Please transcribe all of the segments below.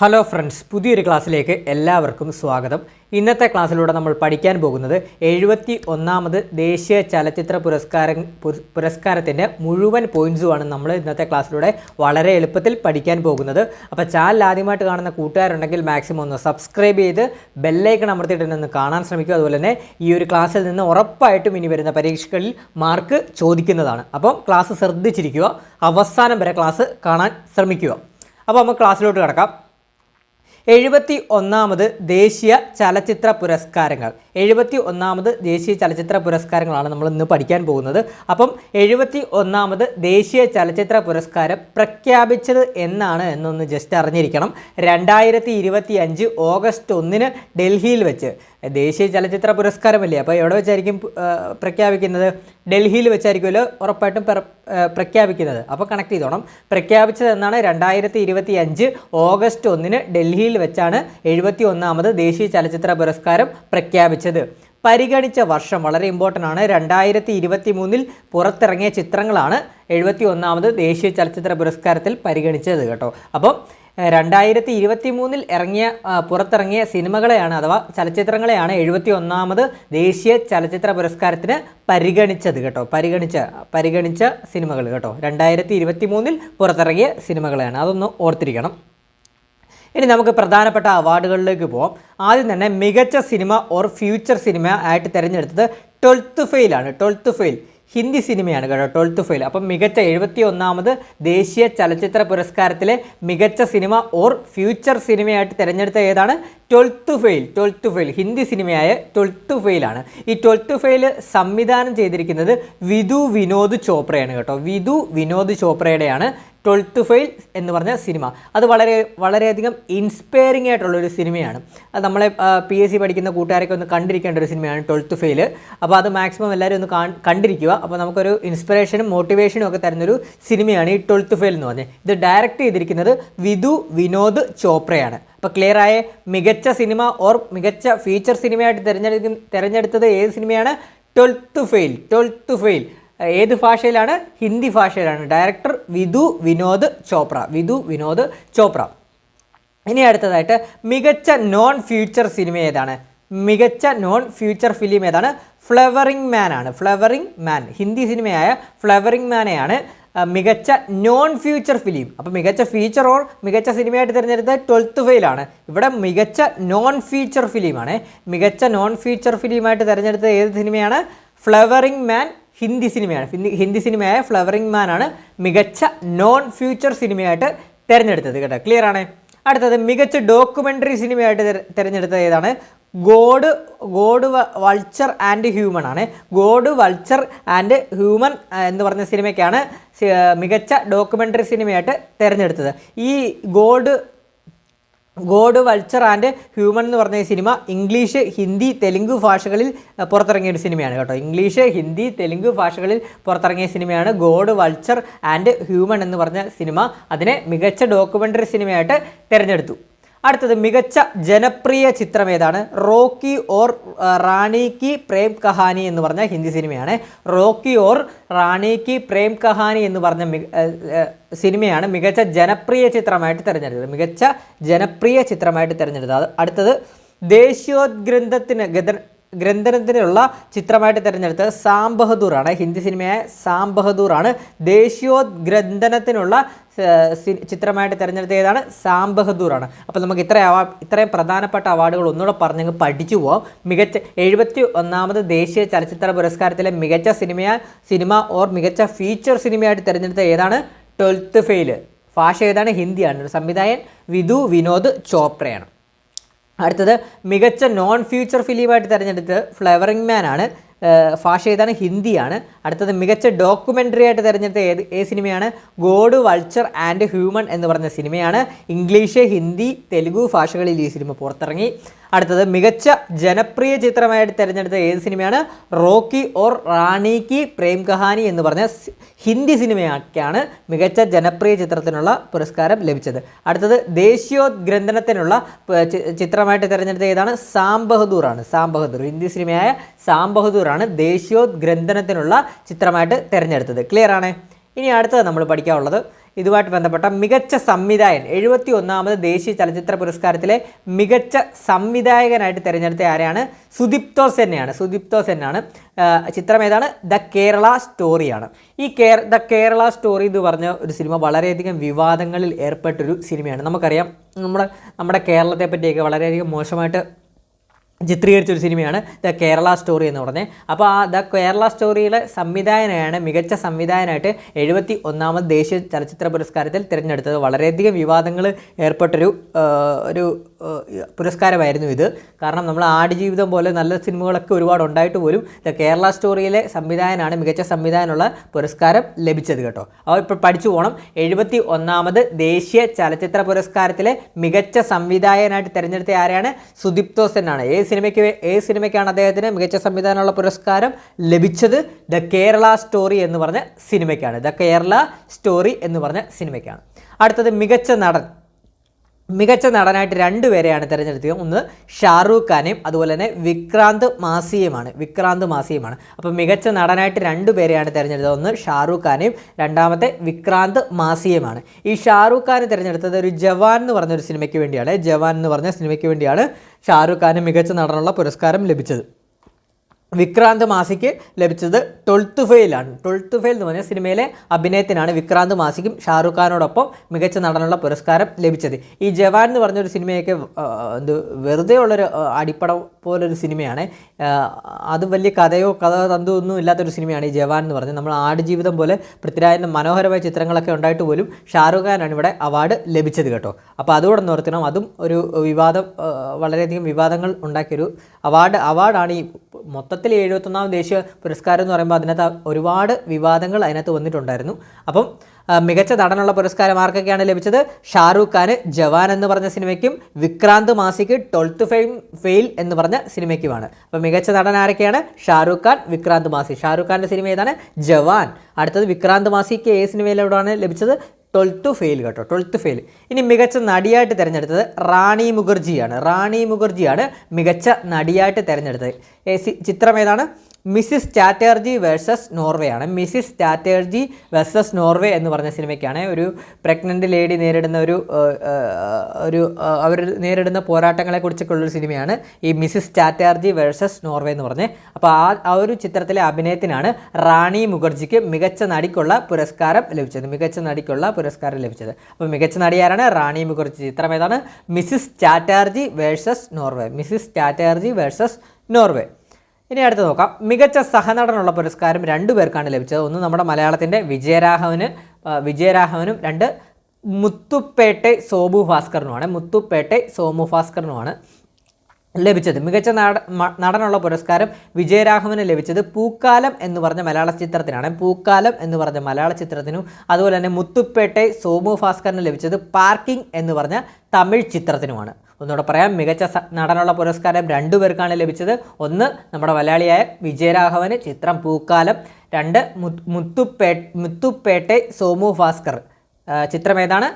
Hello friends, പുതിയൊരു ക്ലാസ്സിലേക്ക് എല്ലാവർക്കും സ്വാഗതം. ഇന്നത്തെ ക്ലാസ്സിലൂടെ നമ്മൾ പഠിക്കാൻ പോകുന്നത് 71ാമത് ദേശീയ ചലച്ചിത്ര പുരസ്കാരത്തിൻ്റെ മുഴുവൻ പോയിൻറ്സുമാണ് നമ്മൾ ഇന്നത്തെ ക്ലാസ്സിലൂടെ വളരെ എളുപ്പത്തിൽ പഠിക്കാൻ പോകുന്നത്. അപ്പോൾ ചാനൽ ആദ്യമായിട്ട് കാണുന്ന കൂട്ടുകാരുണ്ടെങ്കിൽ മാക്സിമം ഒന്ന് സബ്സ്ക്രൈബ് ചെയ്ത് ബെല്ലൈക്കൺ അമർത്തിയിട്ട് ഒന്ന് കാണാൻ ശ്രമിക്കുക. അതുപോലെ തന്നെ ഈ ഒരു ക്ലാസ്സിൽ നിന്ന് ഉറപ്പായിട്ടും ഇനി വരുന്ന പരീക്ഷകളിൽ മാർക്ക് ചോദിക്കുന്നതാണ്. അപ്പം ക്ലാസ് ശ്രദ്ധിച്ചിരിക്കുക, അവസാനം വരെ ക്ലാസ് കാണാൻ ശ്രമിക്കുക. അപ്പോൾ നമുക്ക് ക്ലാസ്സിലോട്ട് കിടക്കാം. 71ാമത് ദേശീയ ചലച്ചിത്ര പുരസ്കാരങ്ങൾ. 71ാമത് ദേശീയ ചലച്ചിത്ര പുരസ്കാരങ്ങളാണ് നമ്മൾ ഇന്ന് പഠിക്കാൻ പോകുന്നത്. അപ്പം 71ാമത് ദേശീയ ചലച്ചിത്ര പുരസ്കാരം പ്രഖ്യാപിച്ചത് എന്നാണ് എന്നൊന്ന് ജസ്റ്റ് അറിഞ്ഞിരിക്കണം. 2025 ഓഗസ്റ്റ് 1 ഡൽഹിയിൽ വെച്ച് ദേശീയ ചലച്ചിത്ര പുരസ്കാരമല്ലേ, അപ്പോൾ എവിടെ വെച്ചായിരിക്കും പ്രഖ്യാപിക്കുന്നത്? ഡൽഹിയിൽ വെച്ചായിരിക്കുമല്ലോ ഉറപ്പായിട്ടും പ്രഖ്യാപിക്കുന്നത്. അപ്പോൾ കണക്ട് ചെയ്തോണം. പ്രഖ്യാപിച്ചത് എന്നാണ് 2025 ഓഗസ്റ്റ് 1 ഡൽഹിയിൽ വെച്ചാണ് 71ാമത് ദേശീയ ചലച്ചിത്ര പുരസ്കാരം പ്രഖ്യാപിച്ചത്. പരിഗണിച്ച വർഷം വളരെ ഇമ്പോർട്ടൻ്റ് ആണ്. 2023 പുറത്തിറങ്ങിയ ചിത്രങ്ങളാണ് 71ാമത് ദേശീയ ചലച്ചിത്ര പുരസ്കാരത്തിൽ പരിഗണിച്ചത് കേട്ടോ. അപ്പം 2023 പുറത്തിറങ്ങിയ സിനിമകളെയാണ് അഥവാ ചലച്ചിത്രങ്ങളെയാണ് 71ാമത് ദേശീയ ചലച്ചിത്ര പുരസ്കാരത്തിന് പരിഗണിച്ചത് കേട്ടോ. പരിഗണിച്ച സിനിമകൾ കേട്ടോ. 2023 പുറത്തിറങ്ങിയ സിനിമകളെയാണ്, അതൊന്ന് ഓർത്തിരിക്കണം. ഇനി നമുക്ക് പ്രധാനപ്പെട്ട അവാർഡുകളിലേക്ക് പോകാം. ആദ്യം തന്നെ മികച്ച സിനിമ ഓർ ഫ്യൂച്ചർ സിനിമ ആയിട്ട് തിരഞ്ഞെടുത്തത് 12th ഫെയിൽ ആണ്. 12th ഫെയിൽ ഹിന്ദി സിനിമയാണ് കേട്ടോ. 12th fail. അപ്പം മികച്ച 71ാമത് ദേശീയ ചലച്ചിത്ര പുരസ്കാരത്തിലെ മികച്ച സിനിമ ഓർ ഫ്യൂച്ചർ സിനിമയായിട്ട് തിരഞ്ഞെടുത്ത ഏതാണ്? 12th fail. 12th fail Hindi സിനിമയായ 12th ഫെയിലാണ്. ഈ 12th ഫെയിൽ സംവിധാനം ചെയ്തിരിക്കുന്നത് വിധു വിനോദ് ചോപ്രയാണ് കേട്ടോ. വിധു വിനോദ് ചോപ്രയുടെയാണ് 12th ഫെയിൽ എന്ന് പറഞ്ഞ സിനിമ. അത് വളരെയധികം ഇൻസ്പയറിംഗ് ആയിട്ടുള്ളൊരു സിനിമയാണ്. അത് നമ്മളെ PSC പഠിക്കുന്ന കൂട്ടുകാരൊക്കെ ഒന്ന് കണ്ടിരിക്കേണ്ട ഒരു സിനിമയാണ് 12th ഫെയിൽ. അപ്പോൾ അത് മാക്സിമം എല്ലാവരും ഒന്ന് കണ്ടിരിക്കുക. അപ്പോൾ നമുക്കൊരു ഇൻസ്പിറേഷനും മോട്ടിവേഷനും ഒക്കെ തരുന്നൊരു സിനിമയാണ് ഈ 12th ഫെയിൽ എന്ന് പറഞ്ഞത്. ഇത് ഡയറക്റ്റ് ചെയ്തിരിക്കുന്നത് വിധു വിനോദ് ചോപ്രയാണ്. അപ്പോൾ ക്ലിയർ ആയ മികച്ച സിനിമ ഓർ മികച്ച ഫീച്ചർ സിനിമയായിട്ട് തിരഞ്ഞെടുത്തത് ഏത് സിനിമയാണ്? 12th fail. 12th ഫെയിൽ ഏത് ഭാഷയിലാണ്? ഹിന്ദി ഭാഷയിലാണ്. ഡയറക്ടർ വിധു വിനോദ് ചോപ്ര. വിധു വിനോദ് ചോപ്ര. ഇനി അടുത്തതായിട്ട് മികച്ച നോൺ ഫ്യൂച്ചർ സിനിമ ഏതാണ്? മികച്ച നോൺ ഫ്യൂച്ചർ ഫിലിം ഏതാണ്? ഫ്ലവറിംഗ് മാൻ ആണ്. ഫ്ലവറിംഗ് മാൻ ഹിന്ദി സിനിമയായ ഫ്ലവറിംഗ് മാനെയാണ് മികച്ച നോൺ ഫ്യൂച്ചർ ഫിലിം. അപ്പോൾ മികച്ച ഫീച്ചർ ഓർ മികച്ച സിനിമയായിട്ട് തിരഞ്ഞെടുത്തത് 12th ഫെയിലാണ്. ഇവിടെ മികച്ച നോൺ ഫീച്ചർ ഫിലിമാണ്. മികച്ച നോൺ ഫീച്ചർ ഫിലിമായിട്ട് തിരഞ്ഞെടുത്തത് ഏത് സിനിമയാണ്? ഫ്ലവറിംഗ് മാൻ ഹിന്ദി സിനിമയാണ്. ഹിന്ദി സിനിമയായ ഫ്ലവറിംഗ് മാൻ ആണ് മികച്ച നോൺ ഫ്യൂച്ചർ സിനിമയായിട്ട് തിരഞ്ഞെടുത്തത് കേട്ടോ. ക്ലിയർ ആണ്. അടുത്തത് മികച്ച ഡോക്യുമെൻ്ററി സിനിമയായിട്ട് തിരഞ്ഞെടുത്തത് ഏതാണ്? ഗോഡ് വൾച്ചർ ആൻഡ് ഹ്യൂമൻ ആണ്. ഗോഡ് വൾച്ചർ ആൻഡ് ഹ്യൂമൻ എന്ന് പറഞ്ഞ സിനിമയ്ക്കാണ് മികച്ച ഡോക്യുമെൻ്ററി സിനിമയായിട്ട് തിരഞ്ഞെടുത്തത്. ഈ ഗോഡ് വൾച്ചർ ആൻഡ് ഹ്യൂമൻ എന്ന് പറഞ്ഞ സിനിമ ഇംഗ്ലീഷ്, ഹിന്ദി, തെലുങ്ക് ഭാഷകളിൽ പുറത്തിറങ്ങിയ ഒരു സിനിമയാണ് കേട്ടോ. ഇംഗ്ലീഷ്, ഹിന്ദി, തെലുങ്ക് ഭാഷകളിൽ പുറത്തിറങ്ങിയ സിനിമയാണ് ഗോഡ് വൾച്ചർ ആൻഡ് ഹ്യൂമൻ എന്ന് പറഞ്ഞ സിനിമ. അതിനെ മികച്ച ഡോക്യുമെൻ്ററി സിനിമയായിട്ട് തിരഞ്ഞെടുത്തു. അടുത്തത് മികച്ച ജനപ്രിയ ചിത്രം ഏതാണ്? റോക്കി ഓർ റാണി കി പ്രേം കഹാനി എന്ന് പറഞ്ഞ ഹിന്ദി സിനിമയാണ്. റോക്കി ഓർ റാണി കി പ്രേം കഹാനി എന്ന് പറഞ്ഞ സിനിമയാണ് മികച്ച ജനപ്രിയ ചിത്രമായിട്ട് തിരഞ്ഞെടുത്തത്. മികച്ച ജനപ്രിയ ചിത്രമായിട്ട് തിരഞ്ഞെടുത്തത്. അടുത്തത് ദേശീയോദ്ഗ്രന്ഥനത്തിനുള്ള ചിത്രമായിട്ട് തിരഞ്ഞെടുത്തത് സാം ബഹദൂർ ആണ്. ഹിന്ദി സിനിമയായ സാം ബഹദൂർ ആണ് ദേശീയോദ്ഗ്രന്ഥനത്തിനുള്ള ചിത്രമായിട്ട് തിരഞ്ഞെടുത്ത ഏതാണ്? സാം ബഹദൂർ ആണ്. അപ്പോൾ നമുക്ക് ഇത്രയും പ്രധാനപ്പെട്ട അവാർഡുകൾ ഒന്നുകൂടെ പറഞ്ഞങ്ങ് പഠിച്ചു പോവാം. മികച്ച 71ാമത് ദേശീയ ചലച്ചിത്ര പുരസ്കാരത്തിലെ മികച്ച സിനിമ ഓർ മികച്ച ഫീച്ചർ സിനിമയായിട്ട് തിരഞ്ഞെടുത്ത ഏതാണ്? 12th fail. ഭാഷ ഏതാണ്? ഹിന്ദിയാണ്. സംവിധായകൻ വിധു വിനോദ് ചോപ്രയാണ്. അടുത്തത് മികച്ച നോൺ ഫ്യൂച്ചർ ഫിലിമായിട്ട് തിരഞ്ഞെടുത്തത് ഫ്ലവറിംഗ് മാൻ ആണ്. ഭാഷ ഏതാണ്? ഹിന്ദിയാണ്. അടുത്തത് മികച്ച ഡോക്യുമെൻ്ററി ആയിട്ട് തിരഞ്ഞെടുത്ത ഏത് സിനിമയാണ്? ഗോഡ് വൾച്ചർ ആൻഡ് ഹ്യൂമൻ എന്ന് പറഞ്ഞ സിനിമയാണ്. ഇംഗ്ലീഷ്, ഹിന്ദി, തെലുഗു ഭാഷകളിൽ ഈ സിനിമ പുറത്തിറങ്ങി. അടുത്തത് മികച്ച ജനപ്രിയ ചിത്രമായിട്ട് തിരഞ്ഞെടുത്ത ഏത് സിനിമയാണ്? റോക്കി ഓർ റാണി കി പ്രേം കഹാനി എന്ന് പറഞ്ഞ ഹിന്ദി സിനിമയൊക്കെയാണ് മികച്ച ജനപ്രിയ ചിത്രത്തിനുള്ള പുരസ്കാരം ലഭിച്ചത്. അടുത്തത് ദേശീയോദ്ഗ്രന്ഥനത്തിനുള്ള ചിത്രമായിട്ട് തിരഞ്ഞെടുത്ത ഏതാണ്? സാം ബഹദൂർ ആണ്. സാം ബഹദൂർ ഹിന്ദി സിനിമയായ സാം ബഹദൂർ ആണ് ദേശീയോദ്ഗ്രന്ഥനത്തിനുള്ള ചിത്രമായിട്ട് തിരഞ്ഞെടുത്തത്. ക്ലിയർ ആണ്. ഇനി അടുത്തത് നമ്മൾ പഠിക്കാനുള്ളത് ഇതുമായിട്ട് ബന്ധപ്പെട്ട മികച്ച സംവിധായകൻ 71ാമത് ദേശീയ ചലച്ചിത്ര പുരസ്കാരത്തിലെ മികച്ച സംവിധായകനായിട്ട് തിരഞ്ഞെടുത്ത ആരെയാണ്? സുദീപ്തോ സെന്നാണ്. സുദീപ്തോ സെന്നാണ്. ചിത്രം ഏതാണ്? ദ കേരള സ്റ്റോറിയാണ്. ഈ ദ കേരള സ്റ്റോറി എന്ന് പറഞ്ഞ ഒരു സിനിമ വളരെയധികം വിവാദങ്ങളിൽ ഏർപ്പെട്ടൊരു സിനിമയാണ്. നമുക്കറിയാം നമ്മുടെ കേരളത്തെ പറ്റിയൊക്കെ വളരെയധികം മോശമായിട്ട് ചിത്രീകരിച്ചൊരു സിനിമയാണ് ദ കേരള സ്റ്റോറി എന്ന് പറഞ്ഞത്. അപ്പോൾ ആ ദ കേരള സ്റ്റോറിയിലെ സംവിധായകനാണ് മികച്ച സംവിധായകനായിട്ട് 71ാമത് ദേശീയ ചലച്ചിത്ര പുരസ്കാരത്തിൽ തിരഞ്ഞെടുത്തത്. വളരെയധികം വിവാദങ്ങൾ ഏർപ്പെട്ടൊരു പുരസ്കാരമായിരുന്നു ഇത്. കാരണം നമ്മൾ ആടുജീവിതം പോലെ നല്ല സിനിമകളൊക്കെ ഒരുപാട് ഉണ്ടായിട്ട് പോലും ദ കേരള സ്റ്റോറിയിലെ സംവിധായകനാണ് മികച്ച സംവിധായകനുള്ള പുരസ്കാരം ലഭിച്ചത് കേട്ടോ. അപ്പോൾ ഇപ്പോൾ പഠിച്ചു പോകണം. 71ാമത് ദേശീയ ചലച്ചിത്ര പുരസ്കാരത്തിലെ മികച്ച സംവിധായകനായിട്ട് തിരഞ്ഞെടുത്ത ആരെയാണ്? സുദീപ്തോ സെന്നാണ്. ഏത് സിനിമയ്ക്കാണ് അദ്ദേഹത്തിന് മികച്ച സംവിധാനമുള്ള പുരസ്കാരം ലഭിച്ചത്? ദ കേരള സ്റ്റോറി എന്ന് പറഞ്ഞ സിനിമയ്ക്കാണ്. ദ കേരള സ്റ്റോറി എന്ന് പറഞ്ഞ സിനിമയ്ക്കാണ്. അടുത്തത് മികച്ച നടനായിട്ട് 2 പേരെയാണ് തിരഞ്ഞെടുത്തത്. ഒന്ന് ഷാറൂഖ് ഖാനെയും അതുപോലെ തന്നെ വിക്രാന്ത് മാസിയുമാണ്. അപ്പോൾ മികച്ച നടനായിട്ട് 2 പേരെയാണ് തിരഞ്ഞെടുത്തത്. ഒന്ന് ഷാറൂഖ് ഖാനെയും രണ്ടാമത്തെ വിക്രാന്ത് മാസിയുമാണ്. ഈ ഷാറൂഖ് ഖാൻ തിരഞ്ഞെടുത്തത് ഒരു ജവാൻ എന്ന് പറഞ്ഞൊരു സിനിമയ്ക്ക് വേണ്ടിയാണ്. ജവാൻ എന്ന് പറഞ്ഞ സിനിമയ്ക്ക് വേണ്ടിയാണ് ഷാറൂഖ് ഖാന് മികച്ച നടനുള്ള പുരസ്കാരം ലഭിച്ചത്. വിക്രാന്ത് മാസിക്ക് ലഭിച്ചത് 12th ഫെയിലാണ്. 12th ഫെയിൽ എന്ന് പറഞ്ഞ സിനിമയിലെ അഭിനയത്തിനാണ് വിക്രാന്ത് മാസിക്കും ഷാറൂഖ് ഖാനോടൊപ്പം മികച്ച നടനുള്ള പുരസ്കാരം ലഭിച്ചത്. ഈ ജവാൻ എന്ന് പറഞ്ഞൊരു സിനിമയൊക്കെ വെറുതെ ഉള്ളൊരു അടിപ്പടം പോലൊരു സിനിമയാണ്. അത് വലിയ കഥാതന്തു ഒന്നും ഇല്ലാത്തൊരു സിനിമയാണ് ഈ ജവാൻ എന്ന് പറഞ്ഞത്. നമ്മൾ ആടുജീവിതം പോലെ പൃഥ്വിരാജിൻ്റെ മനോഹരമായ ചിത്രങ്ങളൊക്കെ ഉണ്ടായിട്ട് പോലും ഷാറൂഖ് ഖാനാണ് ഇവിടെ അവാർഡ് ലഭിച്ചത് കേട്ടോ. അപ്പോൾ അതുകൂടെ നിർത്തണം. അതും ഒരു വളരെയധികം വിവാദങ്ങൾ ഉണ്ടാക്കിയൊരു അവാർഡാണ് ഈ മൊത്തത്തിൽ 71ാമത് ദേശീയ പുരസ്കാരം എന്ന് പറയുമ്പോൾ അതിനകത്ത് ഒരുപാട് വിവാദങ്ങൾ അതിനകത്ത് വന്നിട്ടുണ്ടായിരുന്നു. അപ്പം മികച്ച നടനുള്ള പുരസ്കാരം ആർക്കൊക്കെയാണ് ലഭിച്ചത്? ഷാറൂഖ് ഖാന് ജവാൻ എന്ന് പറഞ്ഞ സിനിമയ്ക്കും വിക്രാന്ത് മാസിക്ക് 12th ഫെയിൽ എന്ന് പറഞ്ഞ സിനിമയ്ക്കുമാണ്. അപ്പോൾ മികച്ച നടൻ ആരൊക്കെയാണ്? ഷാറൂഖ് ഖാൻ, വിക്രാന്ത് മാസി. ഷാറൂഖ് ഖാൻ്റെ സിനിമ ഏതാണ്? ജവാൻ. അടുത്തത് വിക്രാന്ത് മാസിക്ക് ഏത് സിനിമയിലൂടെയാണ് ലഭിച്ചത്? 12th ഫെയിൽ കേട്ടോ. 12th fail. ഇനി മികച്ച നടിയായിട്ട് തിരഞ്ഞെടുത്തത് റാണി മുഖർജിയാണ് മികച്ച നടിയായിട്ട് തിരഞ്ഞെടുത്തത്. ചിത്രം ഏതാണ്? മിസ്സിസ് ചാറ്റർജി വേഴ്സസ് നോർവേ ആണ്. മിസ്സിസ് ചാറ്റർജി വേഴ്സസ് നോർവേ എന്ന് പറഞ്ഞ സിനിമയ്ക്കാണ്. ഒരു പ്രഗ്നൻ്റ് ലേഡി നേരിടുന്ന അവർ നേരിടുന്ന പോരാട്ടങ്ങളെക്കുറിച്ചൊക്കെ ഉള്ളൊരു സിനിമയാണ് ഈ മിസ്സിസ് ചാറ്റർജി വേഴ്സസ് നോർവേ എന്ന് പറഞ്ഞ്. അപ്പോൾ ആ ഒരു ചിത്രത്തിലെ അഭിനയത്തിനാണ് റാണി മുഖർജിക്ക് മികച്ച നടിക്കുള്ള പുരസ്കാരം ലഭിച്ചത്. അപ്പോൾ മികച്ച നടിയാരാണ്? റാണി മുഖർജി. ചിത്രം ഏതാണ്? Mrs Chatterjee versus Norway. ഇനി അടുത്ത് നോക്കാം. മികച്ച സഹനടനുള്ള പുരസ്കാരം 2 പേർക്കാണ് ലഭിച്ചത്. ഒന്ന് നമ്മുടെ മലയാളത്തിൻ്റെ വിജയരാഘവനും 2 മുത്തുപ്പേട്ടെ സോമു ഭാസ്കറിനുമാണ് ലഭിച്ചത്. മികച്ച നടനുള്ള പുരസ്കാരം വിജയരാഘവന് ലഭിച്ചത് പൂക്കാലം എന്ന് പറഞ്ഞ മലയാള ചിത്രത്തിനും അതുപോലെ തന്നെ മുത്തുപ്പേട്ടെ സോമു ഭാസ്കറിന് ലഭിച്ചത് പാർക്കിംഗ് എന്ന് പറഞ്ഞ തമിഴ് ചിത്രത്തിനുമാണ്. ഒന്നുകൂടെ പറയാം. മികച്ച നടനുള്ള പുരസ്കാരം 2 പേർക്കാണ് ലഭിച്ചത്. ഒന്ന് നമ്മുടെ മലയാളിയായ വിജയരാഘവന്, ചിത്രം പൂക്കാലം. 2 മുത്തുപ്പേട്ടെ സോമു ഭാസ്കർ, ചിത്രം ഏതാണ്?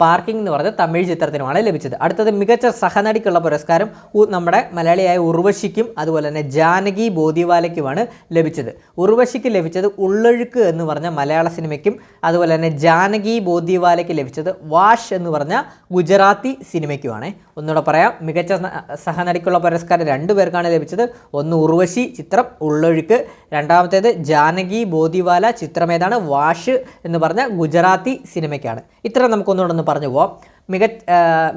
പാർക്കിംഗ് എന്ന് പറഞ്ഞ തമിഴ് ചിത്രത്തിനുമാണ് ലഭിച്ചത്. അടുത്തത് മികച്ച സഹനടിക്കുള്ള പുരസ്കാരം നമ്മുടെ മലയാളിയായ ഉർവശിക്കും അതുപോലെ തന്നെ ജാനകി ബോദിവാലയ്ക്കുമാണ് ലഭിച്ചത്. ഉർവശിക്ക് ലഭിച്ചത് ഉള്ളൊഴുക്ക് എന്ന് പറഞ്ഞ മലയാള സിനിമയ്ക്കും അതുപോലെ തന്നെ ജാനകി ബോദിവാലയ്ക്ക് ലഭിച്ചത് വാഷ് എന്ന് പറഞ്ഞ ഗുജറാത്തി സിനിമയ്ക്കുമാണ്. ഒന്നുകൂടെ പറയാം. മികച്ച സഹനടിക്കുള്ള പുരസ്കാരം 2 പേർക്കാണ് ലഭിച്ചത്. ഒന്ന് ഉർവശി, ചിത്രം ഉള്ളൊഴുക്ക്. രണ്ടാമത്തേത് ജാനകി ബോദിവാല, ചിത്രം ഏതാണ്? വാഷ് എന്ന് പറഞ്ഞ ഗുജറാത്തി സിനിമയ്ക്കാണ്. ഇത്ര നമുക്കൊന്നുകൂടെ പറഞ്ഞു പോവാം.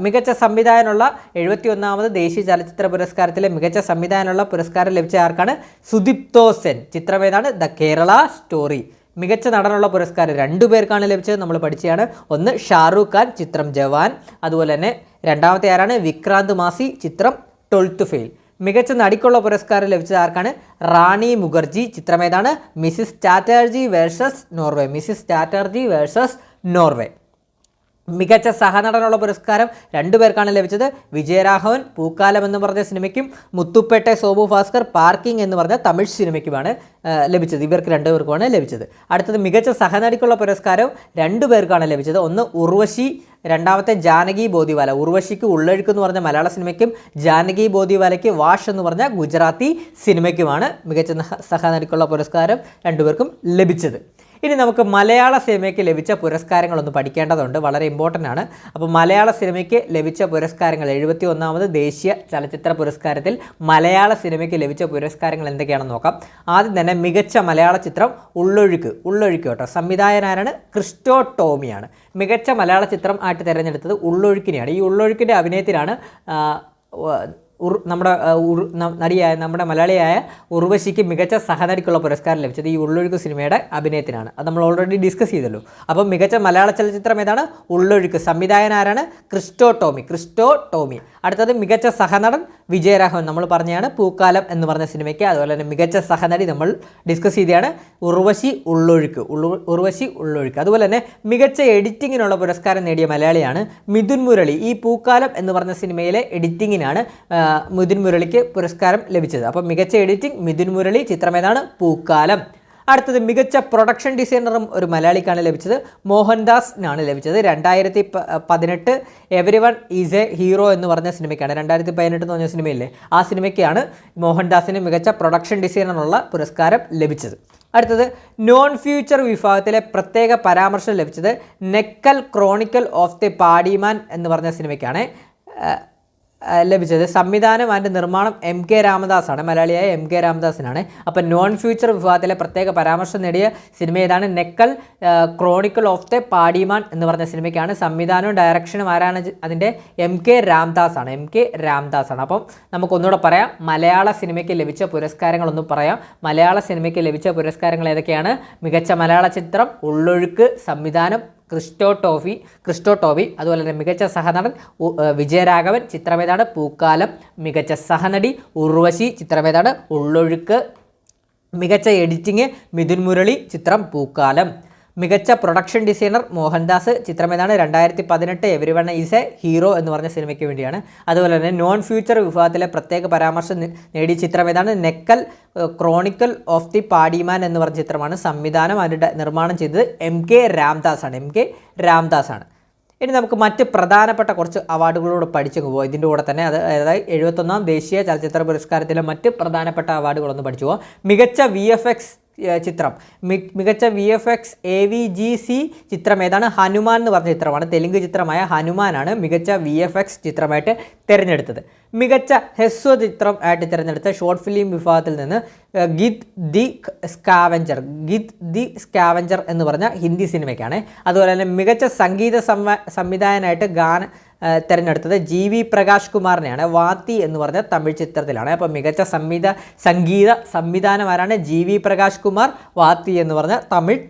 മികച്ച സംവിധായകനുള്ള 71ാമത് ദേശീയ ചലച്ചിത്ര പുരസ്കാരത്തിലെ മികച്ച സംവിധായകനുള്ള പുരസ്കാരം ലഭിച്ച ആർക്കാണ്? സുദീപ്തോ സെൻ. ചിത്രം ഏതാണ്? The Kerala story. മികച്ച നടനുള്ള പുരസ്കാരം 2 പേർക്കാണ് ലഭിച്ചത്. നമ്മൾ പഠിച്ചതാണ്. ഒന്ന് ഷാറൂഖ് ഖാൻ, ചിത്രം ജവാൻ. അതുപോലെ തന്നെ രണ്ടാമത്തെ ആരാണ്? വിക്രാന്ത് മാസി, ചിത്രം 12th ഫെയിൽ. മികച്ച നടിക്കുള്ള പുരസ്കാരം ലഭിച്ചത് ആർക്കാണ്? റാണി മുഖർജി. ചിത്രം ഏതാണ്? Mrs Chatterjee versus Norway. മികച്ച സഹനടനുള്ള പുരസ്കാരം 2 പേർക്കാണ് ലഭിച്ചത്. വിജയരാഘവൻ പൂക്കാലം എന്ന് പറഞ്ഞ സിനിമയ്ക്കും മുത്തുപ്പേട്ടെ സോമു ഭാസ്കർ പാർക്കിംഗ് എന്ന് പറഞ്ഞ തമിഴ് സിനിമയ്ക്കുമാണ് ലഭിച്ചത്. ഇവർക്ക് 2 പേർക്കുമാണ് ലഭിച്ചത്. അടുത്തത് മികച്ച സഹനടിക്കുള്ള പുരസ്കാരം 2 പേർക്കാണ് ലഭിച്ചത്. ഒന്ന് ഉർവശി, രണ്ടാമത്തെ ജാനകി ബോദിവാല. ഉർവശിക്ക് ഉള്ളൊഴുക്ക് എന്ന് പറഞ്ഞ മലയാള സിനിമയ്ക്കും ജാനകി ബോദിവാലയ്ക്ക് വാഷ് എന്ന് പറഞ്ഞ ഗുജറാത്തി സിനിമയ്ക്കുമാണ് മികച്ച സഹനടിക്കുള്ള പുരസ്കാരം 2 പേർക്കും ലഭിച്ചത്. ഇനി നമുക്ക് മലയാള സിനിമയ്ക്ക് ലഭിച്ച പുരസ്കാരങ്ങളൊന്ന് പഠിക്കേണ്ടതുണ്ട്, വളരെ ഇമ്പോർട്ടൻ്റ് ആണ്. അപ്പോൾ മലയാള സിനിമയ്ക്ക് ലഭിച്ച പുരസ്കാരങ്ങൾ 71ാമത് ദേശീയ ചലച്ചിത്ര പുരസ്കാരത്തിൽ മലയാള സിനിമയ്ക്ക് ലഭിച്ച പുരസ്കാരങ്ങൾ എന്തൊക്കെയാണെന്ന് നോക്കാം. ആദ്യം തന്നെ മികച്ച മലയാള ചിത്രം ഉള്ളൊഴുക്ക് കേട്ടോ. സംവിധായകനാരാണ്? ക്രിസ്റ്റോ ടോമിയാണ്. മികച്ച മലയാള ചിത്രം ആയിട്ട് തിരഞ്ഞെടുത്തത് ഉള്ളൊഴുക്കിനെയാണ്. ഈ ഉള്ളൊഴുക്കിൻ്റെ അഭിനയത്തിലാണ് നമ്മുടെ നടിയായ നമ്മുടെ മലയാളിയായ ഉർവശിക്ക് മികച്ച സഹനടിക്കുള്ള പുരസ്കാരം ലഭിച്ചത് ഈ ഉള്ളൊഴുക്ക് സിനിമയുടെ അഭിനയത്തിനാണ്. അത് നമ്മൾ ഓൾറെഡി ഡിസ്കസ് ചെയ്തല്ലോ. അപ്പം മികച്ച മലയാള ചലച്ചിത്രം ഏതാണ്? ഉള്ളൊഴുക്ക്. സംവിധായകനാരാണ്? ക്രിസ്റ്റോ ടോമി. അടുത്തത് മികച്ച സഹനടൻ വിജയരാഘവൻ, നമ്മൾ പറഞ്ഞതാണ് പൂക്കാലം എന്ന് പറഞ്ഞ സിനിമയ്ക്ക്. അതുപോലെ തന്നെ മികച്ച സഹനടി നമ്മൾ ഡിസ്കസ് ചെയ്തതാണ് ഉർവശി ഉള്ളൊഴുക്ക്. അതുപോലെ തന്നെ മികച്ച എഡിറ്റിങ്ങിനുള്ള പുരസ്കാരം നേടിയ മലയാളിയാണ് മിഥുൻ മുരളി. ഈ പൂക്കാലം എന്ന് പറഞ്ഞ സിനിമയിലെ എഡിറ്റിങ്ങിനാണ് മിഥുൻ മുരളിക്ക് പുരസ്കാരം ലഭിച്ചത്. അപ്പോൾ മികച്ച എഡിറ്റിംഗ് മിഥുൻ മുരളി. ചിത്രം ഏതാണ്? പൂക്കാലം. അടുത്തത് മികച്ച പ്രൊഡക്ഷൻ ഡിസൈനറും ഒരു മലയാളിക്കാണ് ലഭിച്ചത്, മോഹൻദാസിനാണ് ലഭിച്ചത്. 2018 എവരിവൺ ഈസ് എ ഹീറോ എന്ന് പറഞ്ഞ സിനിമയ്ക്കാണ്. 2018 എന്ന് പറഞ്ഞ സിനിമയില്ലേ, ആ സിനിമയ്ക്കാണ് മോഹൻദാസിന് മികച്ച പ്രൊഡക്ഷൻ ഡിസൈനറുള്ള പുരസ്കാരം ലഭിച്ചത്. അടുത്തത് നോൺ ഫ്യൂച്ചർ വിഭാഗത്തിലെ പ്രത്യേക പരാമർശം ലഭിച്ചത് നെക്കൽ ക്രോണിക്കൽ ഓഫ് ദി പാഡിമാൻ എന്ന് പറഞ്ഞ സിനിമയ്ക്കാണ് ലഭിച്ചത്. സംവിധാനം ആൻഡ് നിർമ്മാണം MK രാമദാസാണ്, മലയാളിയായ MK രാമദാസിനാണ്. അപ്പം നോൺ ഫ്യൂച്ചർ വിഭാഗത്തിലെ പ്രത്യേക പരാമർശം നേടിയ സിനിമ ഏതാണ്? നെക്കൽ ക്രോണിക്കൽ ഓഫ് ദി പാഡിമാൻ എന്ന് പറഞ്ഞ സിനിമയ്ക്കാണ്. സംവിധാനവും ഡയറക്ഷനും ആരാണ്? അതിൻ്റെ MK രാമദാസാണ്. അപ്പം നമുക്കൊന്നുകൂടെ പറയാം, മലയാള സിനിമയ്ക്ക് ലഭിച്ച പുരസ്കാരങ്ങളൊന്നും പറയാം. മലയാള സിനിമയ്ക്ക് ലഭിച്ച പുരസ്കാരങ്ങൾ ഏതൊക്കെയാണ്? മികച്ച മലയാള ചിത്രം ഉള്ളൊഴുക്ക്, സംവിധാനം ക്രിസ്റ്റോ ടോമി. അതുപോലെ തന്നെ മികച്ച സഹനടൻ വിജയരാഘവൻ. ചിത്രമേതാണ്? പൂക്കാലം. മികച്ച സഹനടി ഉർവശി. ചിത്രമേതാണ്? ഉള്ളൊഴുക്ക്. മികച്ച എഡിറ്റിംഗ് മിഥുൻ മുരളി. ചിത്രം പൂക്കാലം. മികച്ച പ്രൊഡക്ഷൻ ഡിസൈനർ മോഹൻദാസ്. ചിത്രമേതാണ്? 2018 എവരിവൺ ഈസ് എ ഹീറോ എന്ന് പറഞ്ഞ സിനിമയ്ക്ക് വേണ്ടിയാണ്. അതുപോലെ തന്നെ നോൺ ഫ്യൂച്ചർ വിഭാഗത്തിലെ പ്രത്യേക പരാമർശം നേടിയ ചിത്രമേതാണ്? നെക്കൽ ക്രോണിക്കൽ ഓഫ് ദി പാഡിമാൻ എന്ന് പറഞ്ഞ ചിത്രമാണ്. സംവിധാനം അതിൻ്റെ നിർമ്മാണം ചെയ്തത് MK രാംദാസാണ്. ഇനി നമുക്ക് മറ്റ് പ്രധാനപ്പെട്ട കുറച്ച് അവാർഡുകളോട് പഠിച്ചു പോകാം. ഇതിൻ്റെ കൂടെ തന്നെ അതായത് 71ാം ദേശീയ ചലച്ചിത്ര പുരസ്കാരത്തിലെ മറ്റ് പ്രധാനപ്പെട്ട അവാർഡുകളൊന്ന് പഠിച്ചു പോകാം. മികച്ച VFX ചിത്രം, മികച്ച VFX AVGC ചിത്രം ഏതാണ്? ഹനുമാൻ എന്ന് പറഞ്ഞ ചിത്രമാണ്. തെലുങ്ക് ചിത്രമായ ഹനുമാനാണ് മികച്ച VFX ചിത്രമായിട്ട് തിരഞ്ഞെടുത്തത്. മികച്ച ഹ്രസ്വ ചിത്രം ആയിട്ട് തിരഞ്ഞെടുത്ത ഷോർട്ട് ഫിലിം വിഭാഗത്തിൽ നിന്ന് ഗിത് ദി സ്കാവഞ്ചർ എന്ന് പറഞ്ഞ ഹിന്ദി സിനിമയ്ക്കാണ്. അതുപോലെ തന്നെ മികച്ച സംഗീത സംവിധായകനായിട്ട് തിരഞ്ഞെടുത്തത് GV പ്രകാശ് കുമാറിനെയാണ്. വാത്തി എന്ന് പറഞ്ഞ തമിഴ് ചിത്രത്തിലാണ്. അപ്പോൾ മികച്ച സംഗീത സംവിധാനം ആരാണ്? GV പ്രകാശ് കുമാർ. വാത്തി എന്ന് പറഞ്ഞ തമിഴ്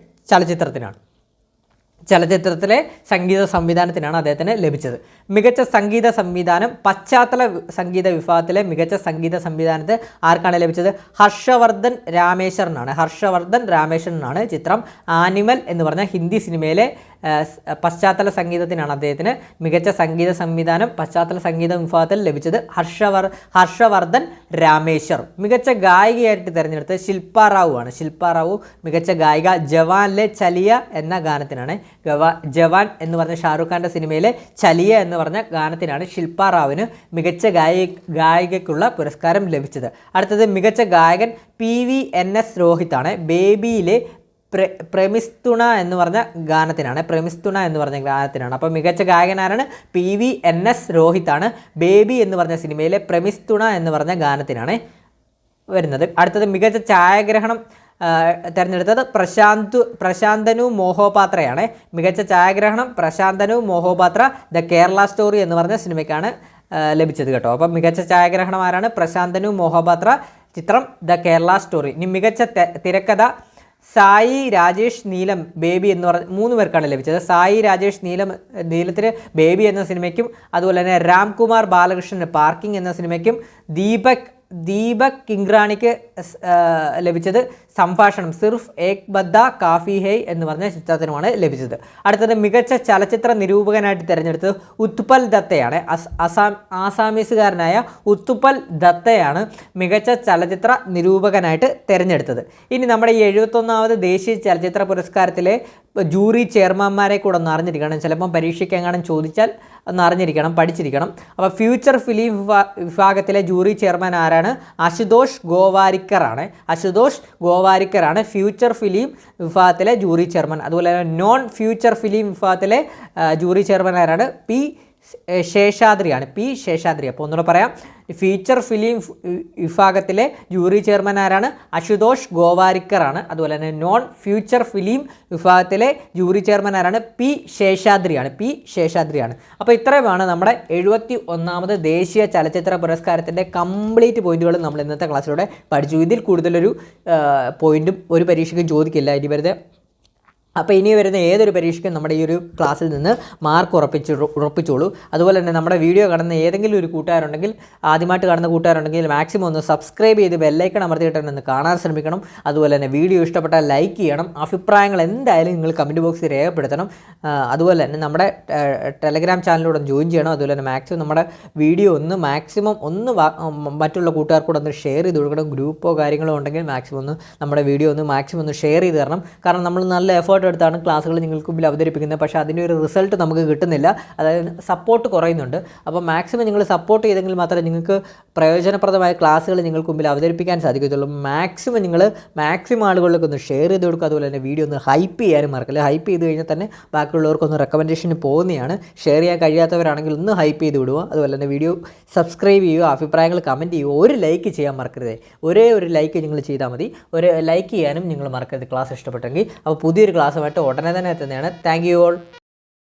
ചലച്ചിത്രത്തിലെ സംഗീത സംവിധാനത്തിനാണ് അദ്ദേഹത്തിന് ലഭിച്ചത്. മികച്ച സംഗീത സംവിധാനം പശ്ചാത്തല സംഗീത വിഭാഗത്തിലെ മികച്ച സംഗീത സംവിധാനത്തെ ആർക്കാണ് ലഭിച്ചത്? ഹർഷവർദ്ധൻ രാമേശ്വരനാണ്. ചിത്രം ആനിമൽ എന്ന് പറഞ്ഞ ഹിന്ദി സിനിമയിലെ പശ്ചാത്തല സംഗീതത്തിനാണ് അദ്ദേഹത്തിന് മികച്ച സംഗീത സംവിധാനം പശ്ചാത്തല സംഗീത വിഭാഗത്തിൽ ലഭിച്ചത്. ഹർഷവർദ്ധൻ രാമേശ്വർ. മികച്ച ഗായികയായിട്ട് തിരഞ്ഞെടുത്തത് ശില്പ റാവു മികച്ച ഗായിക ജവാനിലെ ചലിയ എന്ന ഗാനത്തിനാണ്. ജവാൻ എന്ന് പറഞ്ഞ ഷാറുഖ് ഖാൻ്റെ സിനിമയിലെ ചലിയ എന്ന് പറഞ്ഞ ഗാനത്തിനാണ് ശില്പ റാവുവിന് മികച്ച ഗായികയ്ക്കുള്ള പുരസ്കാരം ലഭിച്ചത്. അടുത്തത് മികച്ച ഗായകൻ PVNS രോഹിത്താണ്. ബേബിയിലെ പ്രമിസ്തുണ എന്ന് പറഞ്ഞ ഗാനത്തിനാണ്. അപ്പോൾ മികച്ച ഗായകനാരാണ്? PVNS രോഹിത്താണ്. ബേബി എന്ന് പറഞ്ഞ സിനിമയിലെ പ്രമിസ്തുണ എന്ന് പറഞ്ഞ ഗാനത്തിനാണ് വരുന്നത്. അടുത്തത് മികച്ച ഛായാഗ്രഹണം തിരഞ്ഞെടുത്തത് പ്രശാന്തനു മോഹോപാത്രയാണ്. മികച്ച ഛായാഗ്രഹണം പ്രശാന്തനു മോഹോപാത്ര ദ കേരള സ്റ്റോറി എന്ന് പറഞ്ഞ സിനിമയ്ക്കാണ് ലഭിച്ചത് കേട്ടോ. അപ്പം മികച്ച ഛായാഗ്രഹണം ആരാണ്? പ്രശാന്തനു മോഹോപാത്ര. ചിത്രം ദ കേരള സ്റ്റോറി. ഇനി മികച്ച തിരക്കഥ സായി രാജേഷ് നീലം ബേബി എന്ന് പറഞ്ഞ 3 പേർക്കാണ് ലഭിച്ചത്. സായി രാജേഷ് നീലത്തിന് ബേബി എന്ന സിനിമയ്ക്കും അതുപോലെ തന്നെ രാംകുമാർ ബാലകൃഷ്ണന് പാർക്കിംഗ് എന്ന സിനിമയ്ക്കും ദീപക് കിങ്റാണിക്ക് ലഭിച്ചത് സംഭാഷണം സിർഫ് ഏക് ബദ്ദ കാഫി ഹൈ എന്ന് പറഞ്ഞ ചിത്രത്തിനുമാണ് ലഭിച്ചത്. അടുത്തത് മികച്ച ചലച്ചിത്ര നിരൂപകനായിട്ട് തിരഞ്ഞെടുത്തത് ഉത്പൽ ദത്തയാണ്. ആസാമീസുകാരനായ ഉത്പൽ ദത്തയാണ് മികച്ച ചലച്ചിത്ര നിരൂപകനായിട്ട് തിരഞ്ഞെടുത്തത്. ഇനി നമ്മുടെ ഈ 71ാമത് ദേശീയ ചലച്ചിത്ര പുരസ്കാരത്തിലെ ജൂറി ചെയർമാൻമാരെ കൂടെ ഒന്ന് അറിഞ്ഞിരിക്കണം. ചിലപ്പം പരീക്ഷയ്ക്ക് എങ്ങാനും ചോദിച്ചാൽ ഒന്ന് അറിഞ്ഞിരിക്കണം, പഠിച്ചിരിക്കണം. അപ്പോൾ ഫ്യൂച്ചർ ഫിലിം വിഭാഗത്തിലെ ജൂറി ചെയർമാൻ ആരാണ്? അശുതോഷ് ഗോവാരിക്കർ ആണ്. അശുതോഷ് ഗോവാരിക്കറാണ് ഫ്യൂച്ചർ ഫിലിം വിഭാഗത്തിലെ ജൂറി ചെയർമാൻ. അതുപോലെ തന്നെ നോൺ ഫ്യൂച്ചർ ഫിലിം വിഭാഗത്തിലെ ജൂറി ചെയർമാൻ ആരാണ്? പി ശേഷാദ്രിയാണ്. അപ്പോൾ ഒന്നുകൂടെ പറയാം, ഫീച്ചർ ഫിലിം വിഭാഗത്തിലെ ജൂറി ചെയർമാൻ ആരാണ്? അശുതോഷ് ഗോവാരിക്കറാണ്. അതുപോലെ തന്നെ നോൺ ഫ്യൂച്ചർ ഫിലിം വിഭാഗത്തിലെ ജൂറി ചെയർമാൻ ആരാണ്? പി ശേഷാദ്രിയാണ്. അപ്പോൾ ഇത്രയുമാണ് നമ്മുടെ 71ാമത് ദേശീയ ചലച്ചിത്ര പുരസ്കാരത്തിൻ്റെ കംപ്ലീറ്റ് പോയിന്റുകൾ നമ്മൾ ഇന്നത്തെ ക്ലാസ്സിലൂടെ പഠിച്ചു. ഇതിൽ കൂടുതലൊരു പോയിന്റും ഒരു പരീക്ഷയ്ക്കും ചോദിക്കില്ല ഇനി വെറുതെ. അപ്പോൾ ഇനി വരുന്ന ഏതൊരു പരീക്ഷയ്ക്കും നമ്മുടെ ഈ ഒരു ക്ലാസ്സിൽ നിന്ന് മാർക്ക് ഉറപ്പിച്ചോളൂ. അതുപോലെ തന്നെ നമ്മുടെ വീഡിയോ കാണുന്ന ഏതെങ്കിലും ഒരു കൂട്ടുകാരുണ്ടെങ്കിൽ, ആദ്യമായിട്ട് കാണുന്ന കൂട്ടുകാരുണ്ടെങ്കിൽ മാക്സിമം ഒന്ന് സബ്സ്ക്രൈബ് ചെയ്ത് ബെല്ലൈക്കൺ അമർത്തിയിട്ടൊന്ന് കാണാൻ ശ്രമിക്കണം. അതുപോലെ തന്നെ വീഡിയോ ഇഷ്ടപ്പെട്ടാൽ ലൈക്ക് ചെയ്യണം. അഭിപ്രായങ്ങൾ എന്തായാലും നിങ്ങൾ കമൻറ്റ് ബോക്സിൽ രേഖപ്പെടുത്തണം. അതുപോലെ തന്നെ നമ്മുടെ ടെലഗ്രാം ചാനലിലൂടെ ജോയിൻ ചെയ്യണം. അതുപോലെ തന്നെ മാക്സിമം നമ്മുടെ വീഡിയോ മാക്സിമം മറ്റുള്ള കൂട്ടുകാർക്കൂടെ ഒന്ന് ഷെയർ ചെയ്ത് കൊടുക്കണം. ഗ്രൂപ്പോ കാര്യങ്ങളോ ഉണ്ടെങ്കിൽ മാക്സിമം നമ്മുടെ വീഡിയോ മാക്സിമം ഷെയർ ചെയ്ത് തരണം. കാരണം നമ്മൾ നല്ല എഫേർട്ട് എടുത്താണ് ക്ലാസ്സുകൾ നിങ്ങൾക്ക് മുമ്പിൽ അവതരിപ്പിക്കുന്നത്. പക്ഷേ അതിൻ്റെ ഒരു റിസൾട്ട് നമുക്ക് കിട്ടുന്നില്ല. അതായത് സപ്പോർട്ട് കുറയുന്നുണ്ട്. അപ്പോൾ മാക്സിമം നിങ്ങൾ സപ്പോർട്ട് ചെയ്തെങ്കിൽ മാത്രമേ നിങ്ങൾക്ക് പ്രയോജനപ്രദമായ ക്ലാസ്സുകൾ നിങ്ങൾക്ക് മുമ്പിൽ അവതരിപ്പിക്കാൻ സാധിക്കത്തുള്ളൂ. മാക്സിമം ആളുകളിലേക്ക് ഒന്ന് ഷെയർ ചെയ്ത് കൊടുക്കുക. അതുപോലെ തന്നെ വീഡിയോ ഹൈപ്പ് ചെയ്യാനും മറക്കില്ല. ഹൈപ്പ് ചെയ്ത് കഴിഞ്ഞാൽ തന്നെ ബാക്കിയുള്ളവർക്കൊന്ന് റെക്കമെൻഡേഷന് പോകുന്നതാണ്. ഷെയർ ചെയ്യാൻ കഴിയാത്തവരാണെങ്കിൽ ഒന്ന് ഹൈപ്പ് ചെയ്ത് വിടുക. അതുപോലെ തന്നെ വീഡിയോ സബ്സ്ക്രൈബ് ചെയ്യുക, അഭിപ്രായങ്ങൾ കമൻറ്റ് ചെയ്യുക. ഒരു ലൈക്ക് ചെയ്യാൻ മറക്കരുത്. ഒരേ ഒരു ലൈക്ക് നിങ്ങൾ ചെയ്താൽ മതി. ഒരു ലൈക്ക് ചെയ്യാനും നിങ്ങൾ മറക്കരുത് ക്ലാസ് ഇഷ്ടപ്പെട്ടെങ്കിൽ. അപ്പോൾ പുതിയൊരു ക്ലാസ്സുമായിട്ട് ഉടനെ തന്നെ എത്തുന്നതാണ്. Thank you all.